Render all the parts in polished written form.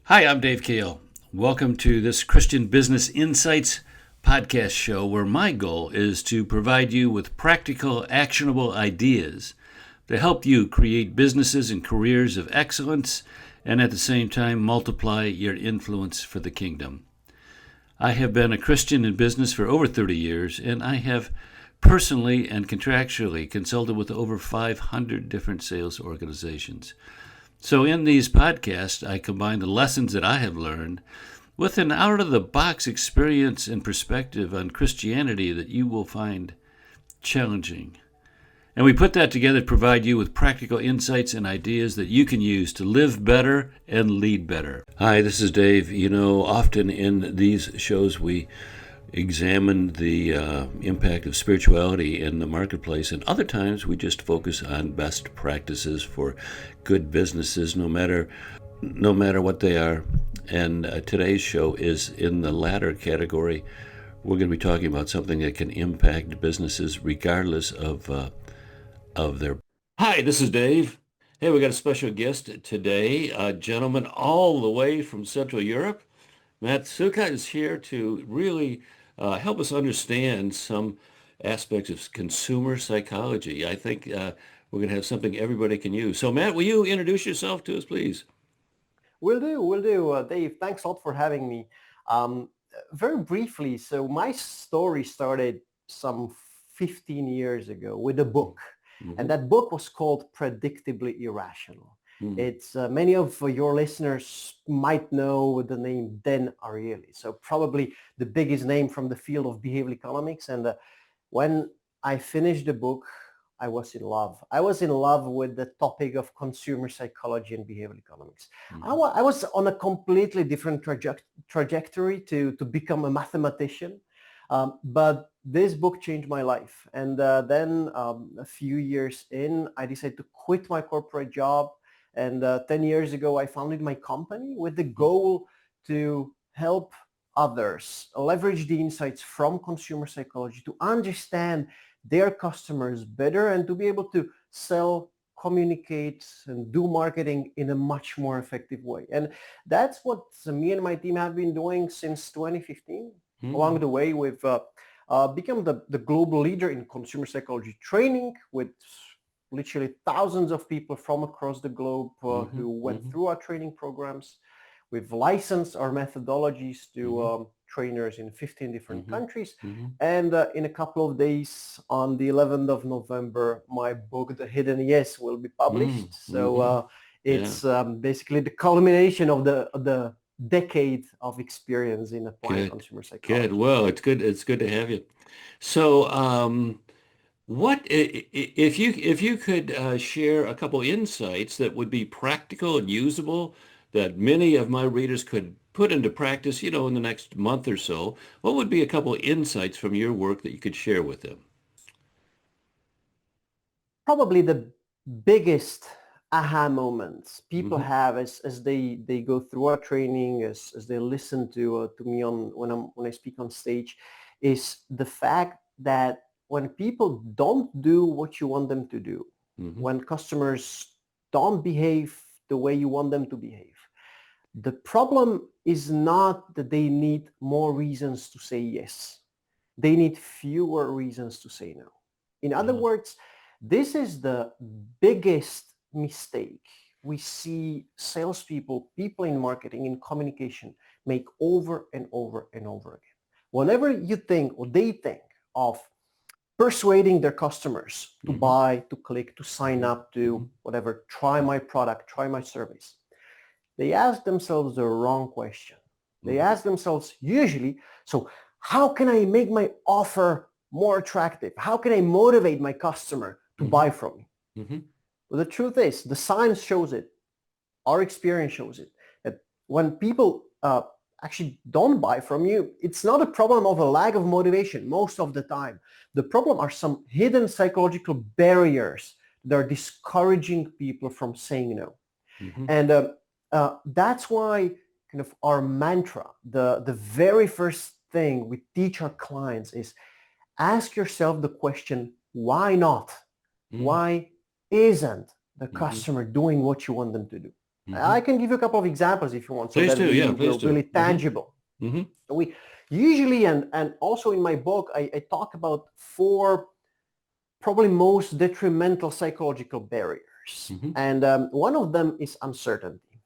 Hi, I'm Dave Keel. Welcome to this Christian Business Insights podcast show where my goal is to provide you with practical, actionable ideas to help you create businesses and careers of excellence and at the same time multiply your influence for the kingdom. I have been a Christian in business for over 30 years, and I have personally and contractually consulted with over 500 different sales organizations. So in these podcasts, I combine the lessons that I have learned with an out-of-the-box experience and perspective on Christianity that you will find challenging. And we put that together to provide you with practical insights and ideas that you can use to live better and lead better. Hi, this is Dave. Often in these shows we examine the impact of spirituality in the marketplace, and other times we just focus on best practices for good businesses, no matter what they are. And today's show is in the latter category. We're going to be talking about something that can impact businesses regardless of their. Hi, this is Dave. Hey, we got a special guest today, a gentleman all the way from Central Europe. Matt Sucha is here to really help us understand some aspects of consumer psychology. I think we're going to have something everybody can use. So, Matt, will you introduce yourself to us, please? Will do. Dave, thanks a lot for having me. Very briefly, so my story started some 15 years ago with a book, and Mm-hmm. that book was called Predictably Irrational. Mm-hmm. It's many of your listeners might know the name Dan Ariely, so probably the biggest name from the field of behavioral economics. And when I finished the book, I was in love. I was in love with the topic of consumer psychology and behavioral economics. Mm-hmm. I was on a completely different trajectory to become a mathematician. But this book changed my life. And then a few years in, I decided to quit my corporate job. And 10 years ago, I founded my company with the goal to help others leverage the insights from consumer psychology to understand their customers better and to be able to sell, communicate, and do marketing in a much more effective way. And that's what me and my team have been doing since 2015. Mm-hmm. Along the way, we've become the global leader in consumer psychology training with literally thousands of people from across the globe Mm-hmm. who went Mm-hmm. through our training programs. We've licensed our methodologies to Mm-hmm. trainers in 15 different Mm-hmm. countries. Mm-hmm. And in a couple of days, on the 11th of November, my book, The Hidden Yes, will be published. So Mm-hmm. Yeah. it's basically the culmination of the decade of experience in applying Good. consumer Good. psychology. Well, it's good. It's good to have you. So, if you could share a couple insights that would be practical and usable that many of my readers could put into practice, in the next month or so, what would be a couple insights from your work that you could share with them? Probably the biggest aha moments people Mm-hmm. have as they go through our training, as they listen to me when I speak on stage, is the fact that when people don't do what you want them to do, Mm-hmm. when customers don't behave the way you want them to behave, the problem is not that they need more reasons to say yes. They need fewer reasons to say no. In other Uh, words, this is the biggest mistake we see salespeople, people in marketing, in communication make over and over and over again. Whenever you think or they think of persuading their customers to mm-hmm. buy, to click, to sign Mm-hmm. up, Mm-hmm. to whatever, try my product, try my service, they ask themselves the wrong question. They Mm-hmm. ask themselves usually, so how can I make my offer more attractive? How can I motivate my customer to Mm-hmm. buy from me? Mm-hmm. Well, the truth is, the science shows it. Our experience shows it. That when people actually don't buy from you, it's not a problem of a lack of motivation most of the time. The problem are some hidden psychological barriers that are discouraging people from saying no. Mm-hmm. And that's why kind of our mantra, the very first thing we teach our clients is ask yourself the question, why not? Mm-hmm. Why isn't the Mm-hmm. customer doing what you want them to do? I can give you a couple of examples if you want, so Please that do. Yeah, we're please do. really tangible. We usually, and also in my book, I talk about 4 probably most detrimental psychological barriers. And one of them is uncertainty.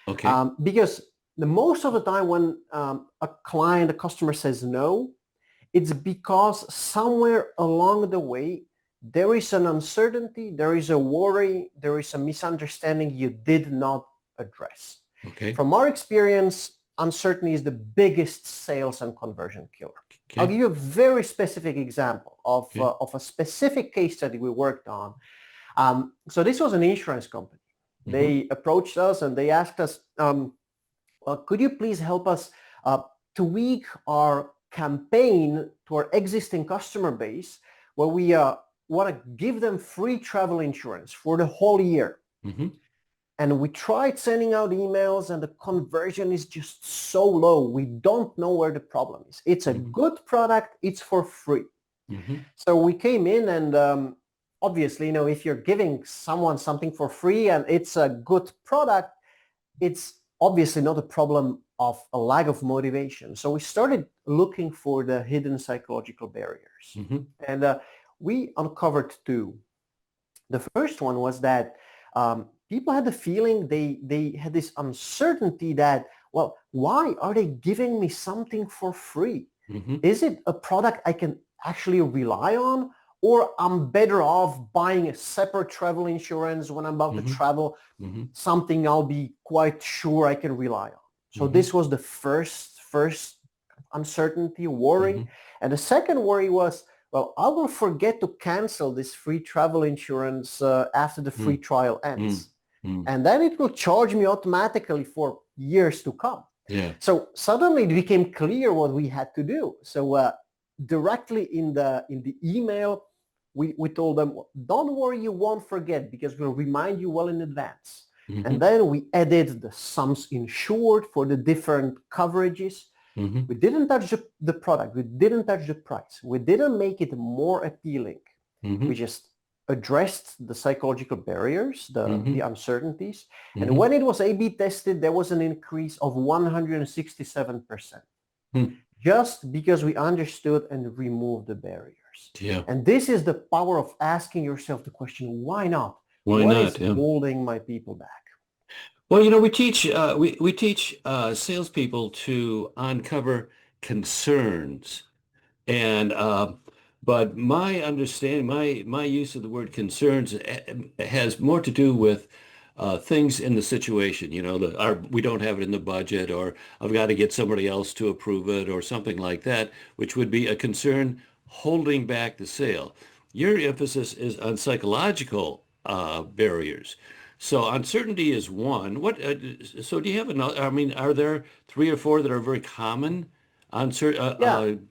Okay. Because the most of the time when a customer says no, it's because somewhere along the way, there is an uncertainty, there is a worry, there is a misunderstanding you did not address. Okay. From our experience, uncertainty is the biggest sales and conversion killer. Okay. I'll give you a very specific example of a specific case study we worked on. So this was an insurance company. They approached us and they asked us, could you please help us tweak our campaign to our existing customer base where we want to give them free travel insurance for the whole year. And we tried sending out emails and the conversion is just so low. We don't know where the problem is. It's a good product. It's for free. So we came in and obviously, if you're giving someone something for free and it's a good product, it's obviously not a problem of a lack of motivation. So we started looking for the hidden psychological barriers. And we uncovered 2. The first one was that people had the feeling they had this uncertainty that, well, why are they giving me something for free? Is it a product I can actually rely on? Or I'm better off buying a separate travel insurance when I'm about to travel, something I'll be quite sure I can rely on. So this was the first uncertainty, worry. And the second worry was, well, I will forget to cancel this free travel insurance after the free trial ends. And then it will charge me automatically for years to come. So suddenly it became clear what we had to do. So directly in the email, we told them, don't worry, you won't forget because we'll remind you well in advance. And then we added the sums insured for the different coverages. We didn't touch the product. We didn't touch the price. We didn't make it more appealing. We just addressed the psychological barriers, the uncertainties. And when it was A/B tested, there was an increase of 167%. Just because we understood and removed the barriers. And this is the power of asking yourself the question, why not? What is holding my people back? Well, we teach we teach salespeople to uncover concerns, and but my understanding, my use of the word concerns has more to do with things in the situation. We don't have it in the budget, or I've got to get somebody else to approve it, or something like that, which would be a concern holding back the sale. Your emphasis is on psychological barriers. So uncertainty is one. So do you have another? I mean, are there 3 or 4 that are very common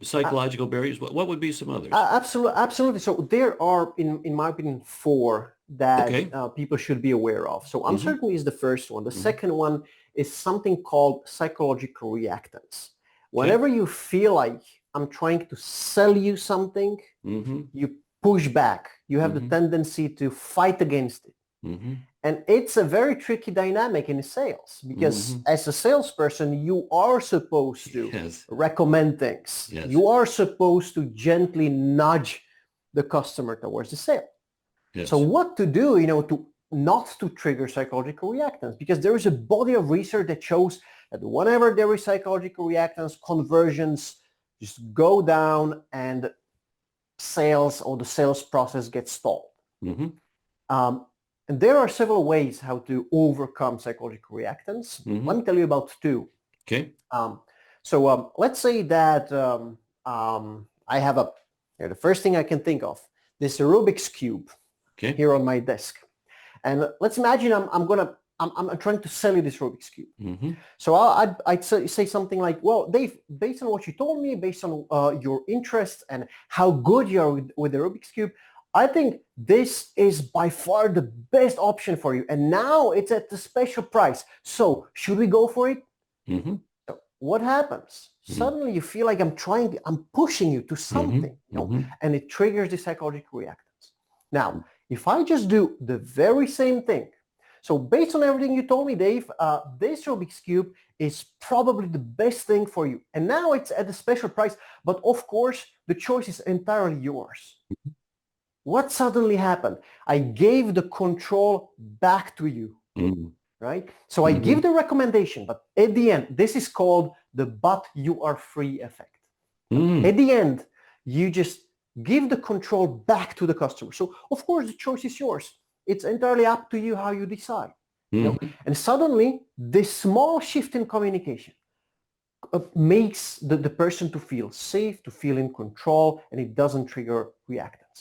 psychological barriers? What would be some others? Absolutely. So there are, in my opinion, 4 that people should be aware of. So uncertainty is the first one. The second one is something called psychological reactance. Whenever you feel like I'm trying to sell you something, you push back. You have the tendency to fight against it. And it's a very tricky dynamic in sales because as a salesperson, you are supposed to recommend things. You are supposed to gently nudge the customer towards the sale. So what to do, to not to trigger psychological reactance? Because there is a body of research that shows that whenever there is psychological reactance, conversions just go down and sales or the sales process gets stalled. And there are several ways how to overcome psychological reactance. Let me tell you about 2. So let's say that I have the first thing I can think of, this Rubik's Cube here on my desk. And let's imagine I'm trying to sell you this Rubik's Cube. So I'd say something like, well, Dave, based on what you told me, based on your interests and how good you are with the Rubik's Cube, I think this is by far the best option for you. And now it's at the special price. So should we go for it? So what happens? Suddenly you feel like I'm pushing you to something, and it triggers the psychological reactance. Now, if I just do the very same thing, So based on everything you told me, Dave, this Rubik's Cube is probably the best thing for you. And now it's at a special price, but of course, the choice is entirely yours. What suddenly happened? I gave the control back to you, right? So I give the recommendation, but at the end, this is called the "but you are free" effect. At the end, you just give the control back to the customer. So of course, the choice is yours. It's entirely up to you how you decide. You know? And suddenly, this small shift in communication makes the person to feel safe, to feel in control, and it doesn't trigger reactance.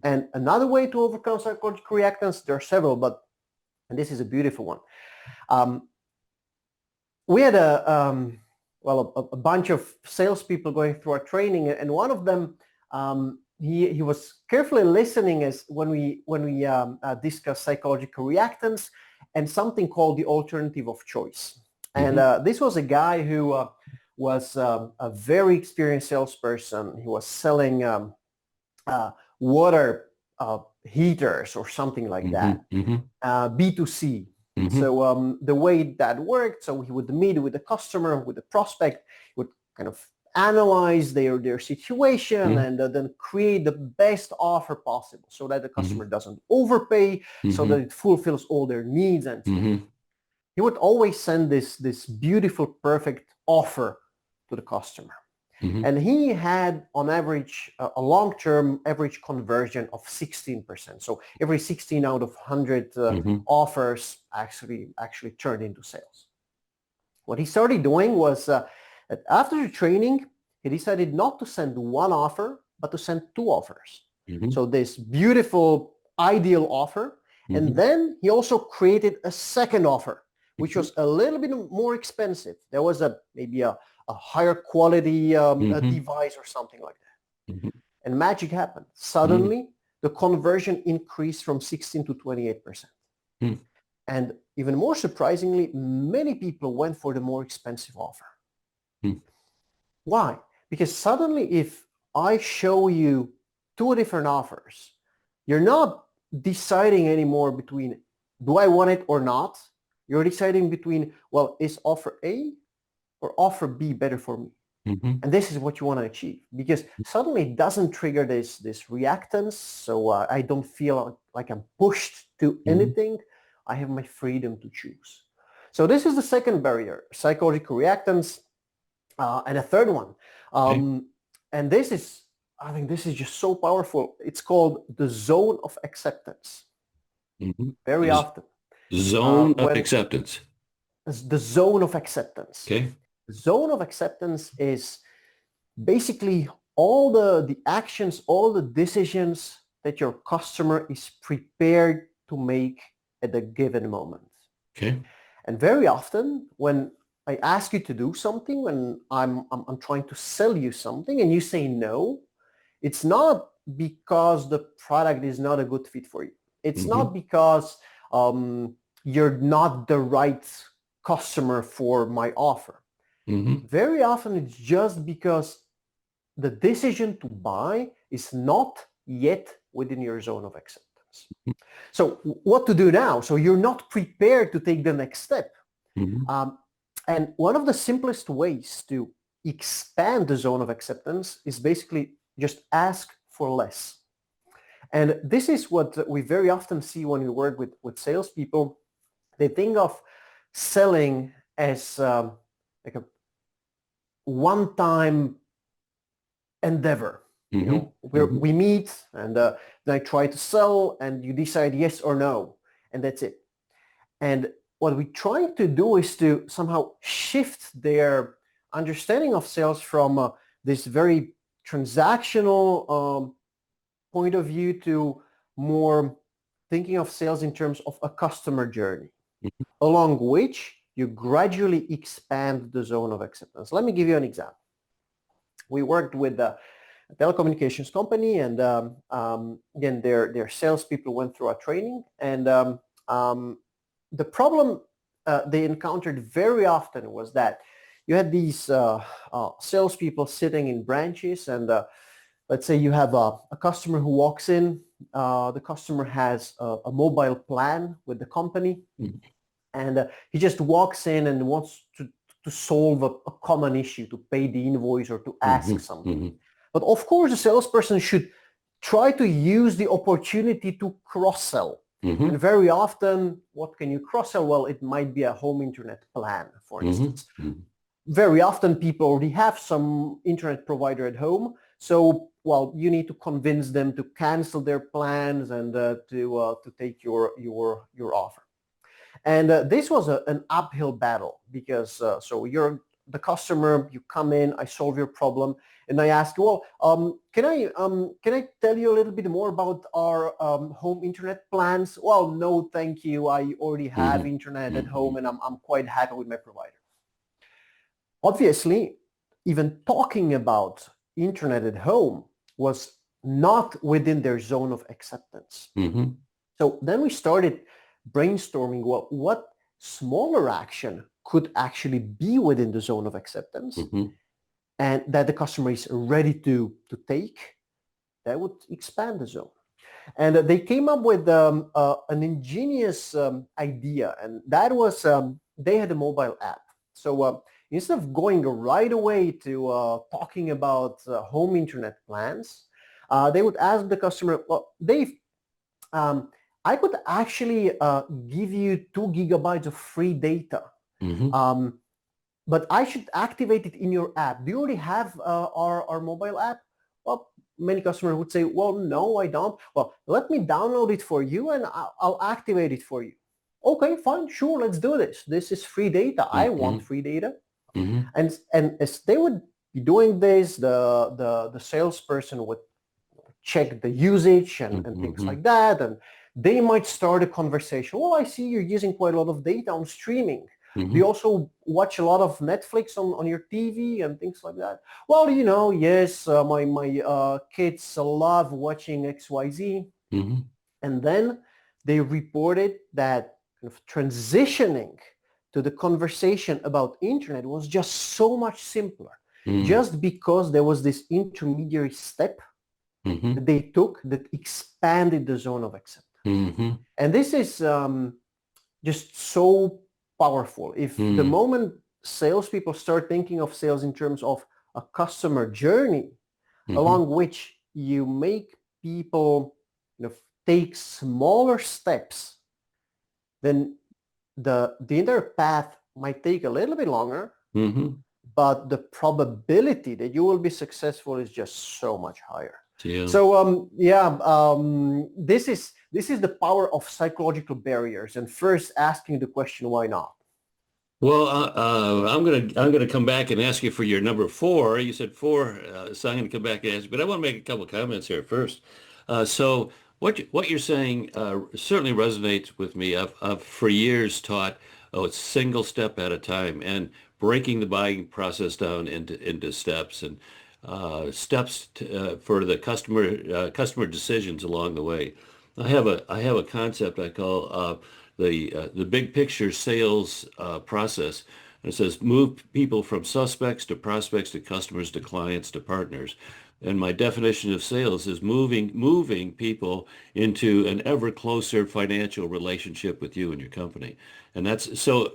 And another way to overcome psychological reactance, there are several, and this is a beautiful one. We had a bunch of salespeople going through our training, and one of them, he was carefully listening as when we discussed psychological reactance and something called the alternative of choice. And this was a guy who was a very experienced salesperson. He was selling water heaters or something like that, B2C. So the way that worked, so he would meet with the customer, with the prospect, he would kind of analyze their situation and then create the best offer possible so that the customer doesn't overpay, so that it fulfills all their needs. And he would always send this beautiful, perfect offer to the customer. And he had on average a long-term average conversion of 16%. So every 16 out of 100 offers actually turned into sales. What he started doing was that after the training, he decided not to send one offer, but to send two offers. So this beautiful, ideal offer. And then he also created a second offer, which was a little bit more expensive. There was maybe a higher quality device or something like that. And magic happened. Suddenly, the conversion increased from 16 to 28%. And even more surprisingly, many people went for the more expensive offer. Why? Because suddenly, if I show you two different offers, you're not deciding anymore between, do I want it or not? You're deciding between, well, is offer A or offer B better for me? And this is what you want to achieve, because suddenly it doesn't trigger this reactance. So I don't feel like I'm pushed to anything. I have my freedom to choose. So this is the second barrier, psychological reactance. And a third one. And this is, I think this is just so powerful. It's called the zone of acceptance. Very often. Zone of acceptance. The zone of acceptance. Okay. The zone of acceptance is basically all the actions, all the decisions that your customer is prepared to make at a given moment. Okay. And very often when I ask you to do something, when I'm trying to sell you something and you say no, it's not because the product is not a good fit for you. It's not because you're not the right customer for my offer. Very often it's just because the decision to buy is not yet within your zone of acceptance. So what to do now? So you're not prepared to take the next step. And one of the simplest ways to expand the zone of acceptance is basically just ask for less. And this is what we very often see when we work with salespeople. They think of selling as like a one-time endeavor. You know, where we meet and then I try to sell and you decide yes or no, and that's it. And what we're trying to do is to somehow shift their understanding of sales from this very transactional point of view to more thinking of sales in terms of a customer journey, along which you gradually expand the zone of acceptance. Let me give you an example. We worked with a telecommunications company, and again, their salespeople went through our training, and the problem they encountered very often was that you had these salespeople sitting in branches, and let's say you have a customer who walks in. The customer has a mobile plan with the company, and he just walks in and wants to solve a common issue, to pay the invoice or to ask something. But of course, the salesperson should try to use the opportunity to cross-sell. And very often, what can you cross-sell? Well, it might be a home internet plan, for instance. Very often, people already have some internet provider at home. So, well, you need to convince them to cancel their plans and to take your offer. And this was an uphill battle because so you're the customer, you come in, I solve your problem, and I ask, well, can I tell you a little bit more about our home internet plans? Well, no, thank you. I already have internet at home, and I'm quite happy with my provider. Obviously, even talking about internet at home was not within their zone of acceptance. So then we started brainstorming what smaller action could actually be within the zone of acceptance and that the customer is ready to take. That would expand the zone. And they came up with an ingenious idea, and that was they had a mobile app. So instead of going right away to talking about home internet plans, they would ask the customer, well, Dave, I could actually give you 2 gigabytes of free data, but I should activate it in your app. Do you already have our mobile app? Well, many customers would say, well, no, I don't. Well, let me download it for you and I'll activate it for you. Okay, fine, sure, let's do this. This is free data. I want free data. And as they would be doing this, the salesperson would check the usage and things like that. And they might start a conversation. Well, I see you're using quite a lot of data on streaming. Do you also watch a lot of Netflix on your TV and things like that? Well, yes, my kids love watching XYZ. And then they reported that kind of transitioning to the conversation about internet was just so much simpler, just because there was this intermediary step that they took that expanded the zone of acceptance. And this is just so powerful. If the moment salespeople start thinking of sales in terms of a customer journey, along which you make people take smaller steps, then the entire path might take a little bit longer, but the probability that you will be successful is just so much higher. Yeah. So this is the power of psychological barriers, and first asking the question, why not? Well, I'm gonna come back and ask you for your number 4. You said 4, so I'm gonna come back and ask you, but I want to make a couple of comments here first. So what you're saying certainly resonates with me. I've for years taught, it's single step at a time and breaking the buying process down into steps and steps for the customer decisions along the way. I have a concept I call the big picture sales process. And it says move people from suspects to prospects to customers to clients to partners. And my definition of sales is moving people into an ever closer financial relationship with you and your company. And that's so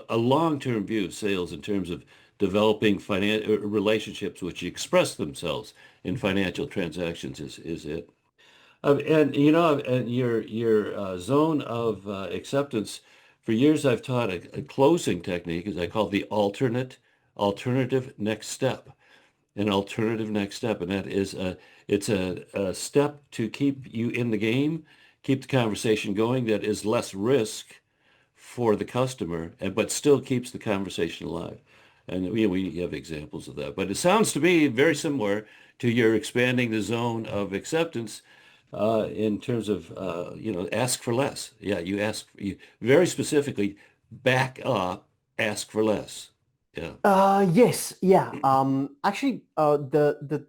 a long-term view of sales in terms of developing relationships which express themselves in financial transactions is it. And your zone of acceptance. For years, I've taught a closing technique, as I call the alternative next step. An alternative next step, and that is it's a step to keep you in the game, keep the conversation going. That is less risk for the customer, but still keeps the conversation alive. And we have examples of that. But it sounds to me very similar to your expanding the zone of acceptance in terms of ask for less. Yeah, you very specifically back up, ask for less. Yeah. Yes, yeah. Actually, the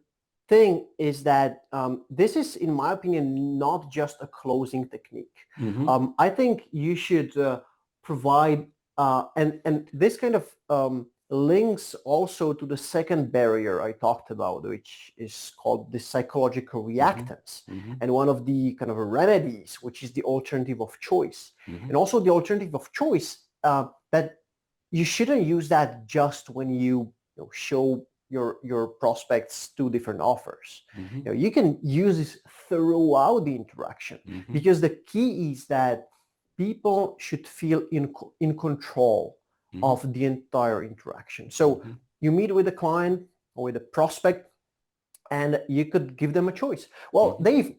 thing is that this is, in my opinion, not just a closing technique. I think you should provide and this kind of links also to the second barrier I talked about, which is called the psychological reactance. Mm-hmm. And one of the kind of remedies, which is the alternative of choice. Mm-hmm. And also the alternative of choice, that you shouldn't use that just when you show your prospects two different offers. Mm-hmm. You can use this throughout the interaction, Mm-hmm. because the key is that people should feel in control Mm-hmm. of the entire interaction. So Mm-hmm. you meet with a client or with a prospect, and you could give them a choice. Well, Mm-hmm. Dave,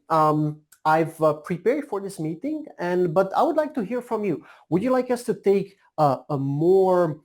I've prepared for this meeting, but I would like to hear from you. Would you like us to take a more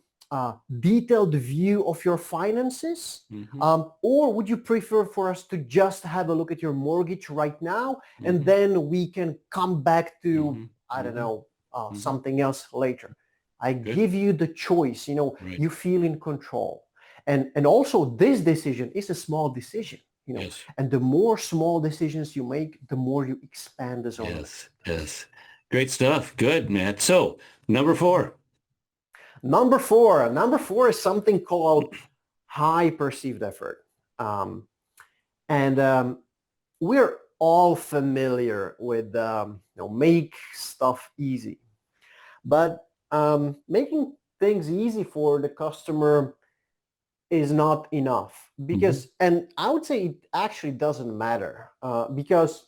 detailed view of your finances? Mm-hmm. Or would you prefer for us to just have a look at your mortgage right now, and Mm-hmm. then we can come back to, Mm-hmm. I don't know, Mm-hmm. something else later? I Good. give you the choice. Right. You feel in control. And also this decision is a small decision. Yes. And the more small decisions you make, the more you expand the zone of Yes. Yes. Great stuff. Good, Matt. So, number 4. Number four is something called high perceived effort. And we're all familiar with make stuff easy. But making things easy for the customer is not enough, Mm-hmm. because, and I would say it actually doesn't matter, because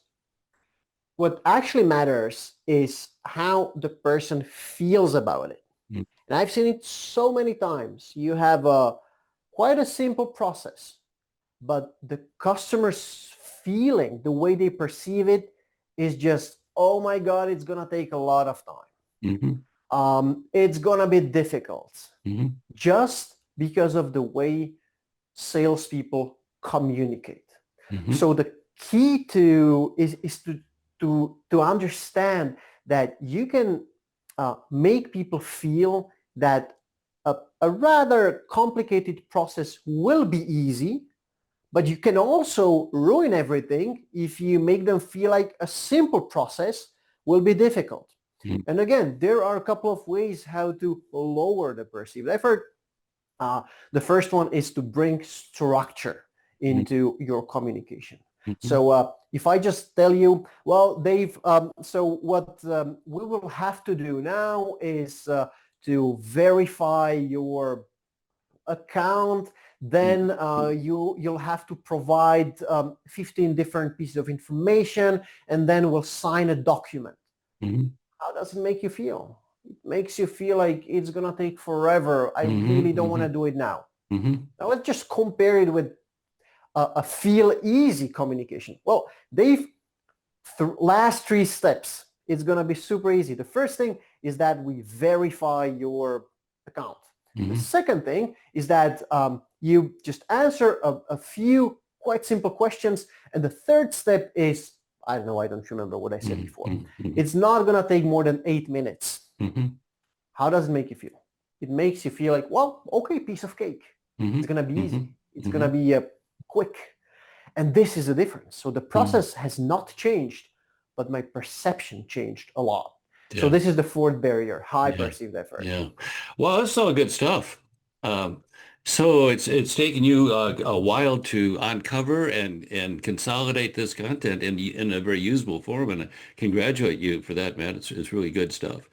what actually matters is how the person feels about it. Mm-hmm. And I've seen it so many times. You have quite a simple process, but the customer's feeling, the way they perceive it, is just, oh my God, it's going to take a lot of time. Mm-hmm. It's going to be difficult, Mm-hmm. just because of the way salespeople communicate. Mm-hmm. So the key is to understand that you can make people feel that a rather complicated process will be easy, but you can also ruin everything if you make them feel like a simple process will be difficult. Mm-hmm. And again, there are a couple of ways how to lower the perceived effort. The first one is to bring structure into your communication. Mm-hmm. So if I just tell you, well, Dave, so what we will have to do now is to verify your account, then you'll have to provide 15 different pieces of information, and then we'll sign a document. Mm-hmm. How does it make you feel? It makes you feel like it's going to take forever. I Mm-hmm. really don't want to do it now. Mm-hmm. Now let's just compare it with a feel easy communication. Well, Dave, last 3 steps, it's going to be super easy. The first thing is that we verify your account. Mm-hmm. The second thing is that you just answer a few quite simple questions. And the third step is, I don't know, I don't remember what I said before. Mm-hmm. It's not going to take more than 8 minutes. Mm-hmm. How does it make you feel? It makes you feel like, well, okay, piece of cake. Mm-hmm. It's going to be easy. Mm-hmm. It's going to be quick. And this is the difference. So the process has not changed, but my perception changed a lot. Yeah. So this is the fourth barrier, high perceived effort. Yeah. Well, that's all good stuff. So it's taken you a while to uncover and consolidate this content in a very usable form, and I congratulate you for that, man. It's really good stuff.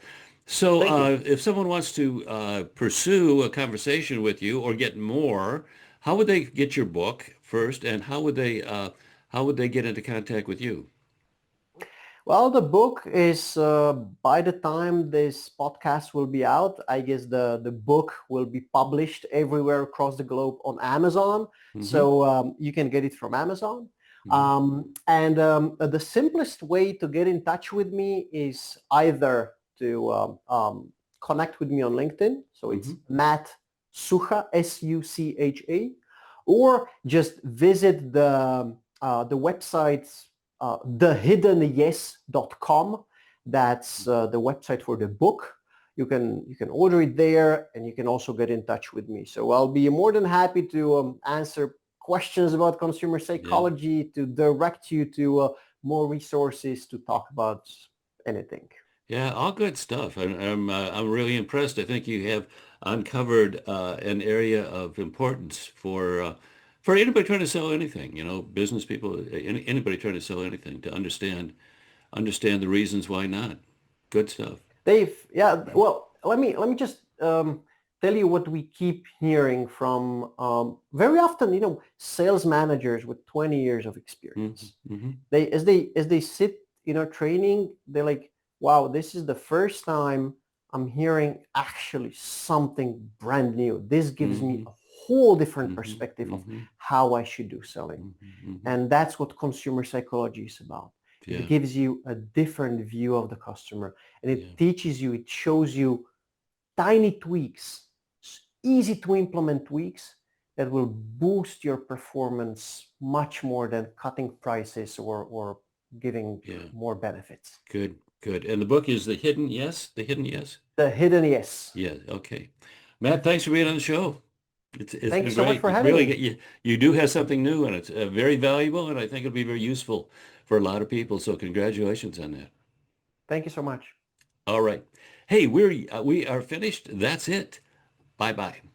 So if someone wants to pursue a conversation with you or get more, how would they get your book first, and how would they get into contact with you? Well, the book is, by the time this podcast will be out, I guess the book will be published everywhere across the globe on Amazon. Mm-hmm. So you can get it from Amazon. Mm-hmm. The simplest way to get in touch with me is either to connect with me on LinkedIn. So it's Matt Sucha, Sucha, or just visit the website thehiddenness.com. That's the website for the book. You can order it there, and you can also get in touch with me. So I'll be more than happy to answer questions about consumer psychology, to direct you to more resources, to talk about anything. Yeah, all good stuff. And I'm really impressed. I think you have uncovered an area of importance for anybody trying to sell anything, business people, anybody trying to sell anything to understand the reasons why not. Good stuff. Dave, yeah, well, let me just tell you what we keep hearing from very often, sales managers with 20 years of Hmm. experience. Hmm. As they sit, training, they're like, wow, this is the first time I'm hearing actually something brand new. This gives me Hmm. a whole different Hmm. perspective of Hmm. how I should do selling. Hmm. Hmm. And that's what consumer psychology is about. It Yeah, gives you a different view of the customer, and yeah, it teaches you, it shows you tiny tweaks, easy to implement tweaks that will boost your performance much more than cutting prices or giving yeah. more benefits. Good, good. And the book is The Hidden Yes? The Hidden Yes? The hidden yes. Yeah, okay. Matt, thanks for being on the show. It's Thank you been so much great. for You having really me. you do have something new and it's very valuable and I think it'll be very useful for a lot of people. So congratulations on that. Thank you so much. All right. Hey, we are finished. That's it. Bye-bye.